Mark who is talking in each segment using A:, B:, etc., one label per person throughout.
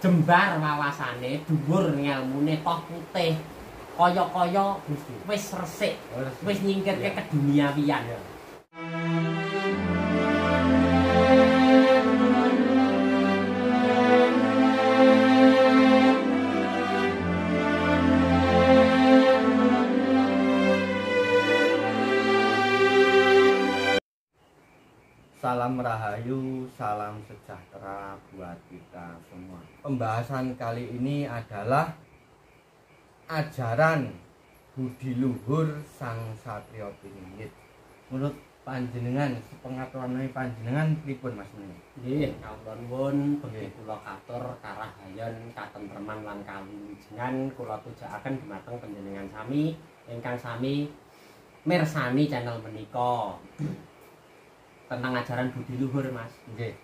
A: jembar wawasane, dhuwur ngelmune, toh putih. Kaya-kaya wis resik, wis nyingkirke keduniawian.
B: Salam rahayu, salam sejahtera buat kita semua. Pembahasan kali ini adalah ajaran budi luhur Sang Satriya Piningit. Menurut panjenengan, sepengetahuan panjenengan pripun Mas Meni?
A: Nggih, kawula nuwun badhe kula katur karahayan, katentreman lan kawilujengan kula tujakaken dumateng panjenengan sami ingkang sami mirsani channel menika. Tentang ajaran budi luhur, Mas.
B: Nggih.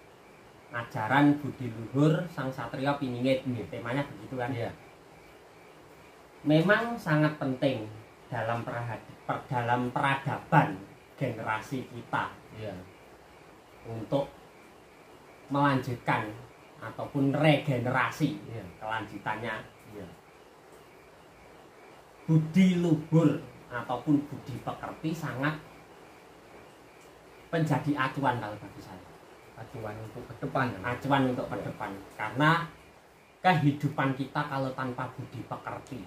A: Ajaran budi luhur Sang Satriya Piningit. Temanya begitu kan?
B: Iya.
A: Memang sangat penting dalam peradaban generasi kita.
B: Iya.
A: Untuk melanjutkan ataupun regenerasi kelanjutannya.
B: Iya.
A: Budi luhur ataupun budi pekerti sangat menjadi acuan kalau bagi saya.
B: Acuan untuk ke depan.
A: Acuan untuk ke depan. Karena kehidupan kita kalau tanpa budi pekerti,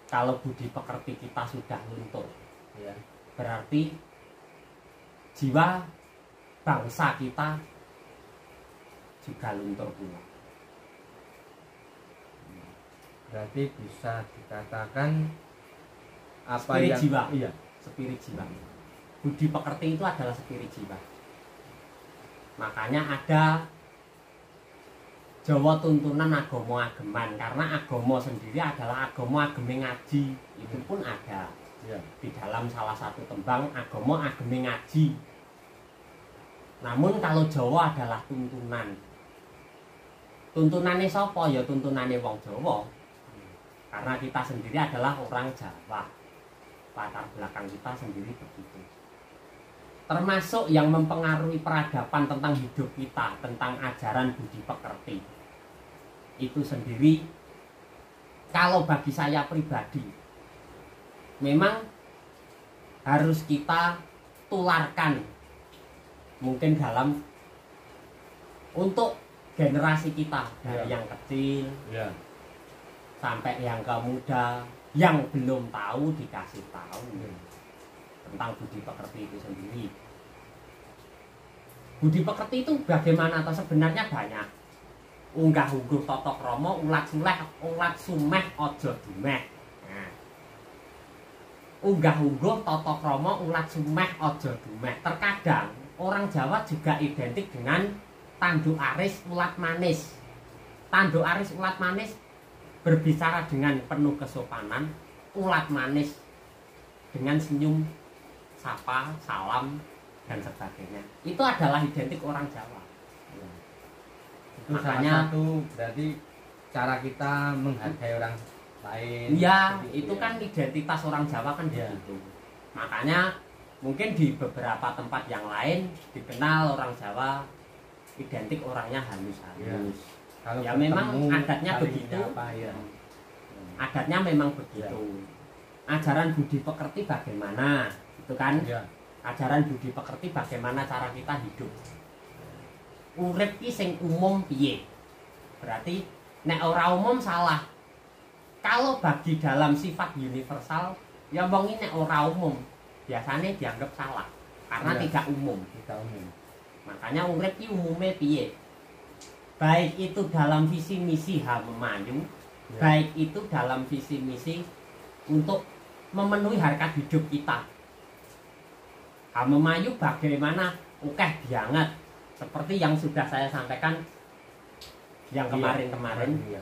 A: kalau budi pekerti kita sudah luntur,
B: ya,
A: berarti jiwa bangsa kita juga luntur pula.
B: Berarti bisa dikatakan apa
A: spirit
B: yang
A: jiwa.
B: Iya,
A: spirit jiwa. Budi pekerti itu adalah spirit jiwa. Makanya ada Jawa tuntunan agama ageman, karena agama sendiri adalah agama ageme ngaji. Itu pun ada.
B: ya,
A: Di dalam salah satu tembang agama ageme ngaji. Namun kalau Jawa adalah tuntunan. Tuntunannya sapa? Ya tuntunannya wong Jawa. Karena kita sendiri adalah orang Jawa. Latar belakang kita sendiri begitu. Termasuk yang mempengaruhi peradaban tentang hidup kita, tentang ajaran budi pekerti. Itu sendiri, kalau bagi saya pribadi, memang harus kita tularkan. Mungkin dalam untuk generasi kita, dari yang kecil
B: ya,
A: sampai yang ke muda, yang belum tahu dikasih tahu tentang budi pekerti itu sendiri. Budi pekerti itu bagaimana? Atau sebenarnya banyak. Unggah ungguh tata krama, ulat sumeh aja dumeh. Nah. Unggah ungguh tata krama, ulat sumeh aja dumeh. Terkadang orang Jawa juga identik dengan tanduk aris ulat manis. Tanduk aris ulat manis berbicara dengan penuh kesopanan, ulat manis dengan senyum, sapa, salam, dan sebagainya. Itu adalah identik orang Jawa.
B: ya. Itu
A: Makanya
B: salah satu berarti cara kita menghargai orang lain.
A: Iya,
B: Begitu,
A: itu
B: ya.
A: kan identitas orang Jawa kan
B: Ya.
A: begitu. Makanya mungkin di beberapa tempat yang lain dikenal orang Jawa identik orangnya halus-halus.
B: Kalau
A: Ya
B: ketemu,
A: memang adatnya
B: saling
A: begitu.
B: menyapa, ya.
A: Adatnya memang begitu. Ajaran budi pekerti bagaimana? Itu kan?
B: Ya.
A: Ajaran budi pekerti bagaimana cara kita hidup. Urip ki sing umum piye? Berarti nek ora umum salah. Kalau bagi dalam sifat universal, ya wong ini nek ora umum, biasanya dianggap salah karena
B: Ya.
A: tidak umum.
B: Kita umum.
A: Makanya urip ki umume piye? Baik itu dalam visi misi Hamemayu,
B: Ya.
A: baik itu dalam visi misi untuk memenuhi harkat hidup kita. Hamemayu bagaimana ukeh dianget seperti yang sudah saya sampaikan yang kemarin-kemarin.
B: Iya.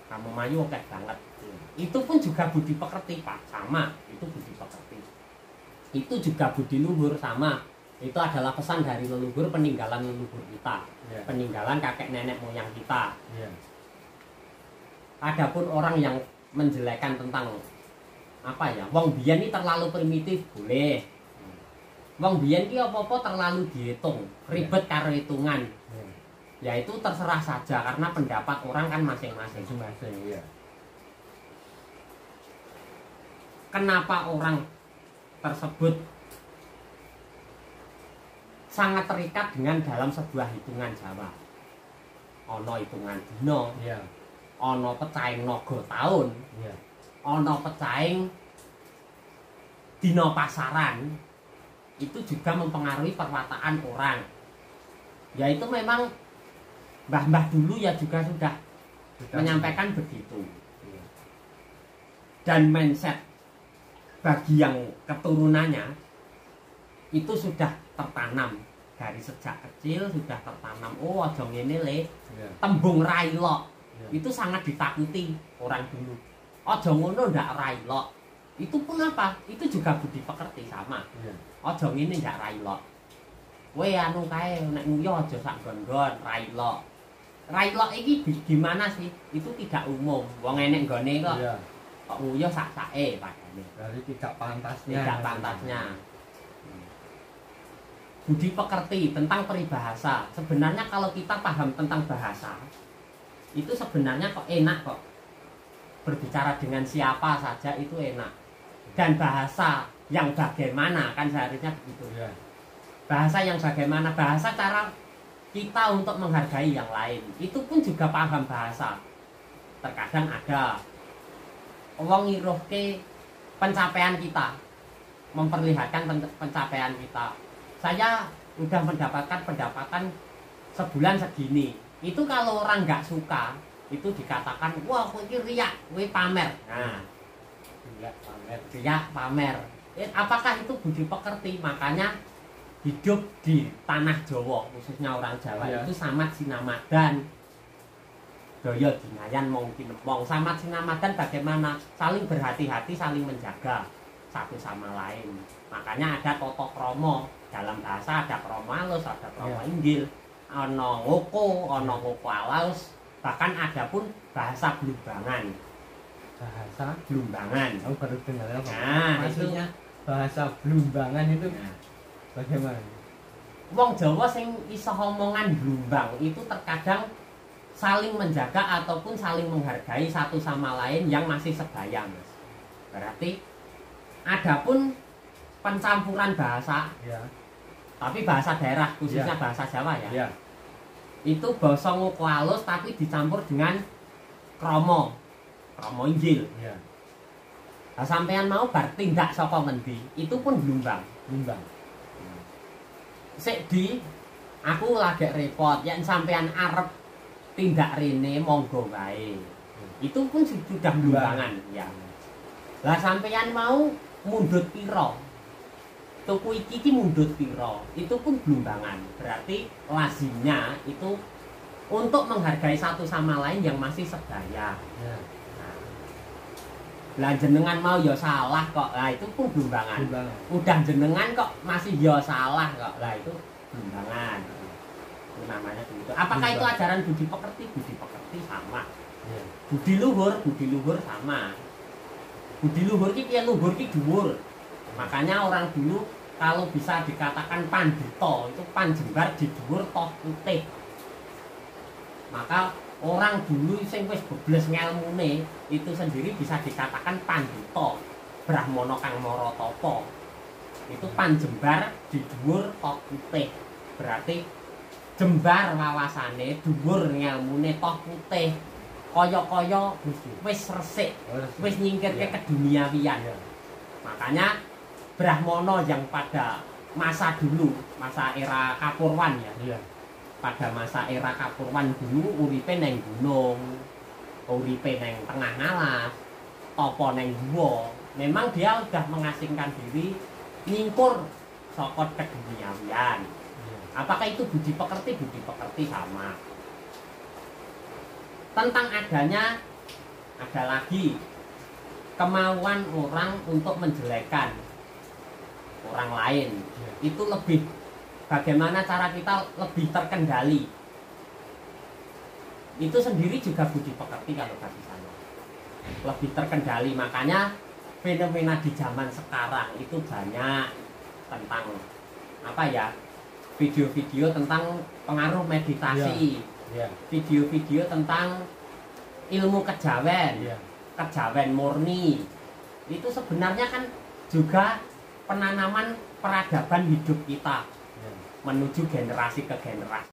A: Hamemayu ukeh banget. Itu pun juga budi pekerti, Pak. Sama, itu budi pekerti. Itu juga budi luhur, sama. Itu adalah pesan dari leluhur, peninggalan leluhur kita.
B: Ya.
A: Peninggalan kakek nenek moyang kita.
B: Ya.
A: Adapun orang yang menjelekkan tentang apa ya, wong biyen ini terlalu primitif, boleh. Wong biyen ki apa-apa terlalu dihitung, ribet karo hitungan. Ya itu terserah saja karena pendapat orang kan masing-masing.
B: Masing-masing ya.
A: Kenapa orang tersebut sangat terikat dengan dalam sebuah hitungan Jawa? Ono hitungan dino,
B: Iya.
A: ono pecahing naga taun,
B: Iya.
A: ono pecahing dino pasaran. Itu juga mempengaruhi perwataan orang. Ya itu memang mbah-mbah dulu ya juga sudah menyampaikan begitu.
B: Iya.
A: Dan mindset bagi yang keturunannya itu sudah tertanam dari sejak kecil, sudah tertanam. Oh, aja ngene le.
B: Iya.
A: Tembung railok
B: Iya.
A: itu sangat ditakuti orang dulu. Aja ngono ndak railok. Itu pun apa? Itu juga budi pekerti sama.
B: Iya.
A: Aja ngene ndak railok. Kowe anu kae nek nguyoh aja sak nggon-nggon railok. Railok iki gimana sih? Itu tidak umum. Wong enek nggone kok.
B: Iya.
A: Kok nguyoh sak-sake padane.
B: Berarti tidak pantasnya.
A: Tidak pantasnya. Budi pekerti tentang peribahasa. Sebenarnya kalau kita paham tentang bahasa, itu sebenarnya kok enak kok. Berbicara dengan siapa saja itu enak. Dan bahasa yang bagaimana kan seharusnya begitu.
B: Iya.
A: Bahasa yang bagaimana? Bahasa cara kita untuk menghargai yang lain. Itu pun juga paham bahasa. Terkadang ada wong ngiruhke pencapaian kita, memperlihatkan pencapaian kita. Saya udah mendapatkan pendapatan sebulan segini. Itu kalau orang nggak suka, itu dikatakan, wah kowe iki riak, kowe pamer. Nah,
B: Riak pamer.
A: riak pamer. Apakah itu budi pekerti? Makanya hidup di tanah Jawa, khususnya orang Jawa,
B: Iya.
A: itu samat sinamadan. Daya dinayan mungkin wong samat sinamadan bagaimana? Saling berhati-hati, saling menjaga satu sama lain. Makanya ada tata krama. Dalam bahasa ada krama halus, ada krama
B: Iya.
A: inggil, ana ngoko, ana ngoko halus, bahkan ada pun bahasa blumbangan.
B: Bahasa.
A: Blumbangan.
B: Aku baru dengar apa?
A: Nah,
B: Maksudnya bahasa blumbangan itu
A: Nah,
B: bagaimana?
A: wong Jawa sing iso omongan blumbang itu terkadang saling menjaga ataupun saling menghargai satu sama lain yang masih sebaya, Mas. Berarti adapun pencampuran bahasa,
B: Ya.
A: tapi bahasa daerah khususnya
B: Ya.
A: bahasa Jawa ya.
B: Ya.
A: Itu basa ngoko halus tapi dicampur dengan krama. Krama inggil.
B: Ya.
A: Nah, sampean mau bar tindak saka ngendi, itu pun blumbang.
B: Blumbang.
A: Sik di aku lagi repot, yen sampean arep tindak rene monggo wae. Itu pun sudah blumbangan ya. Lah sampean mau mundhut pira? Tuku iki mundhut pira? Itu pun blumbangan. Berarti lazimnya itu untuk menghargai satu sama lain yang masih sebaya.
B: Ya.
A: Lah jenengan mau ya salah kok. Lah itu pun blumbangan.
B: Blumbang.
A: Udah jenengan kok masih ya salah kok. Lah itu blumbangan. Itu namanya begitu. Apakah itu
B: Blumbang.
A: ajaran budi pekerti? Budi pekerti sama.
B: Ya.
A: Budi luhur sama. Budi luhur ki piye luhur ki dhuwur. Makanya orang dulu kalau bisa dikatakan pandito itu panjembar di dhuwur toh putih. Maka orang dulu sing wis bebles ngelmune itu sendiri bisa dikatakan pandito. Brahmana kang mara tapa. Itu panjembar di dhuwur toh putih. Berarti jembar wawasane, dhuwur ngelmune toh putih. Kaya-kaya wis resik, wis nyingkirke
B: Ya.
A: keduniawian.
B: Ya.
A: Makanya Brahmana yang pada masa dulu, masa era Kapurwan ya.
B: Iya.
A: Pada masa era Kapurwan dulu uripe neng gunung, uripe neng tengah alas, topo neng guwa. Memang dia udah mengasingkan diri nyingkur saka keduniawian.
B: Iya.
A: Apakah itu budi pekerti? Budi pekerti sama. Tentang adanya ada lagi kemauan orang untuk menjelekkan orang lain.
B: Ya.
A: Itu lebih bagaimana cara kita lebih terkendali. Itu sendiri juga budi pekerti kalau bagi saya. Lebih terkendali, makanya fenomena di zaman sekarang itu banyak tentang apa ya? video-video tentang pengaruh meditasi, video-video tentang ilmu kejawen, kejawen murni. Itu sebenarnya kan juga penanaman peradaban hidup kita menuju generasi ke generasi.